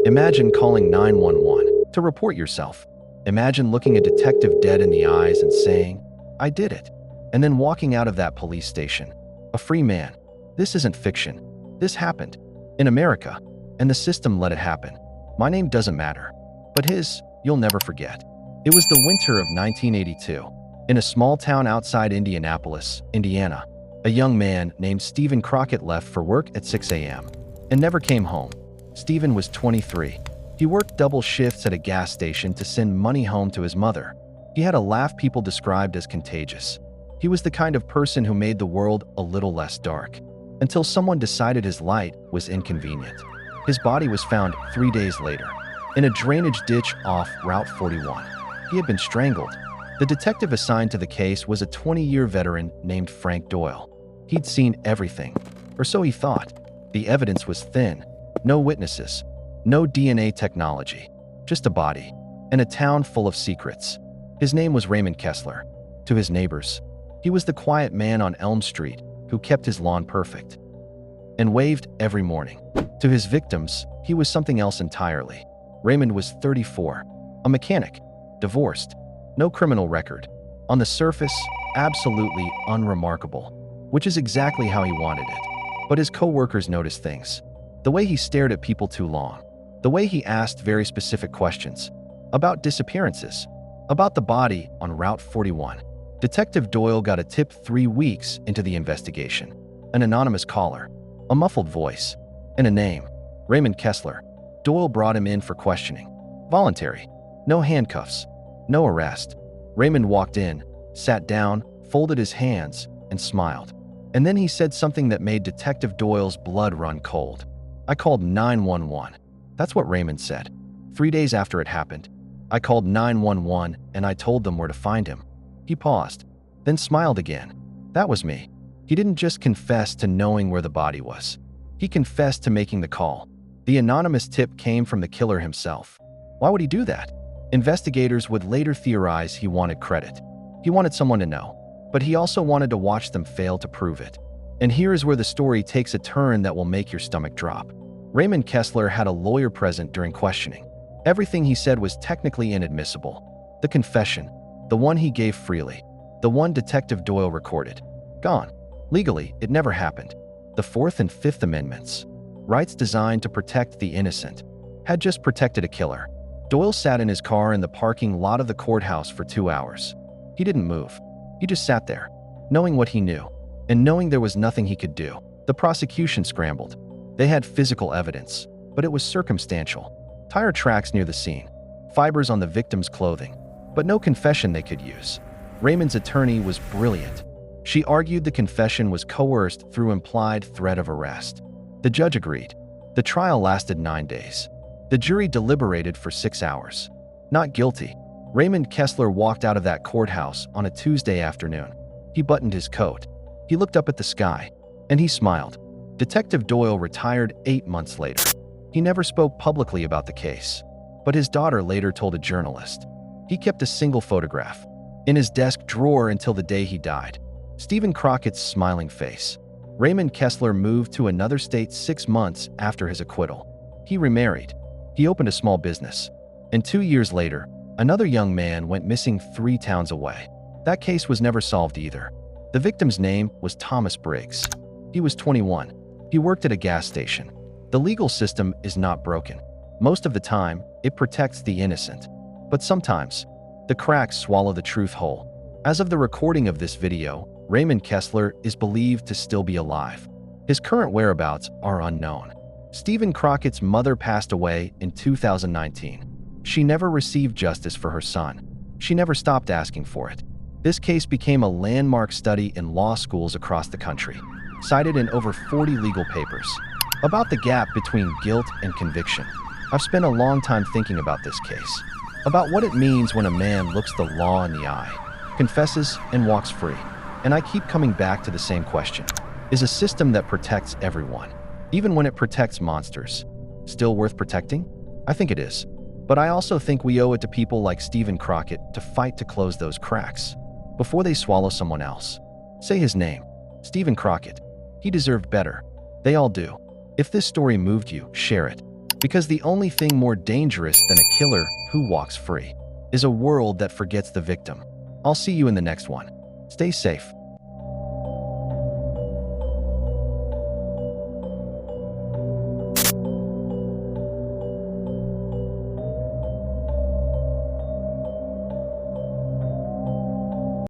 Imagine calling 911 to report yourself. Imagine looking a detective dead in the eyes and saying, "I did it," and then walking out of that police station, a free man. This isn't fiction. This happened in America, and the system let it happen. My name doesn't matter, but his, you'll never forget. It was the winter of 1982. In a small town outside Indianapolis, Indiana, a young man named Steven Crockett left for work at 6 a.m. and never came home. Steven was 23. He worked double shifts at a gas station to send money home to his mother. He had a laugh people described as contagious. He was the kind of person who made the world a little less dark, until someone decided his light was inconvenient. His body was found 3 days later, in a drainage ditch off Route 41. He had been strangled. The detective assigned to the case was a 20-year veteran named Frank Doyle. He'd seen everything, or so he thought. The evidence was thin. No witnesses, no DNA technology, just a body, and a town full of secrets. His name was Raymond Kessler. To his neighbors, he was the quiet man on Elm Street who kept his lawn perfect and waved every morning. To his victims, he was something else entirely. Raymond was 34, a mechanic, divorced, no criminal record. On the surface, absolutely unremarkable, which is exactly how he wanted it. But his co-workers noticed things. The way he stared at people too long. The way he asked very specific questions about disappearances, about the body on Route 41. Detective Doyle got a tip 3 weeks into the investigation. An anonymous caller, a muffled voice, and a name, Raymond Kessler. Doyle brought him in for questioning. Voluntary. No handcuffs. No arrest. Raymond walked in, sat down, folded his hands, and smiled. And then he said something that made Detective Doyle's blood run cold. "I called 911. That's what Raymond said. 3 days after it happened, I called 911 and I told them where to find him. He paused, then smiled again. That was me. He didn't just confess to knowing where the body was. He confessed to making the call. The anonymous tip came from the killer himself. Why would he do that? Investigators would later theorize he wanted credit. He wanted someone to know, but he also wanted to watch them fail to prove it. And here is where the story takes a turn that will make your stomach drop. Raymond Kessler had a lawyer present during questioning. Everything he said was technically inadmissible. The confession, the one he gave freely, the one Detective Doyle recorded, gone. Legally, it never happened. The Fourth and Fifth Amendments, rights designed to protect the innocent, had just protected a killer. Doyle sat in his car in the parking lot of the courthouse for 2 hours. He didn't move. He just sat there, knowing what he knew, and knowing there was nothing he could do. The prosecution scrambled. They had physical evidence, but it was circumstantial. Tire tracks near the scene, fibers on the victim's clothing, but no confession they could use. Raymond's attorney was brilliant. She argued the confession was coerced through implied threat of arrest. The judge agreed. The trial lasted 9 days. The jury deliberated for 6 hours. Not guilty. Raymond Kessler walked out of that courthouse on a Tuesday afternoon. He buttoned his coat. He looked up at the sky, and he smiled. Detective Doyle retired 8 months later. He never spoke publicly about the case, but his daughter later told a journalist. He kept a single photograph in his desk drawer until the day he died. Steven Crockett's smiling face. Raymond Kessler moved to another state 6 months after his acquittal. He remarried. He opened a small business. And 2 years later, another young man went missing 3 towns away. That case was never solved either. The victim's name was Thomas Briggs. He was 21. He worked at a gas station. The legal system is not broken. Most of the time, it protects the innocent. But sometimes, the cracks swallow the truth whole. As of the recording of this video, Raymond Kessler is believed to still be alive. His current whereabouts are unknown. Steven Crockett's mother passed away in 2019. She never received justice for her son. She never stopped asking for it. This case became a landmark study in law schools across the country, cited in over 40 legal papers. About the gap between guilt and conviction. I've spent a long time thinking about this case, about what it means when a man looks the law in the eye, confesses, and walks free. And I keep coming back to the same question. Is a system that protects everyone, even when it protects monsters, still worth protecting? I think it is. But I also think we owe it to people like Steven Crockett to fight to close those cracks before they swallow someone else. Say his name, Steven Crockett. He deserved better. They all do. If this story moved you, share it. Because the only thing more dangerous than a killer who walks free is a world that forgets the victim. I'll see you in the next one. Stay safe.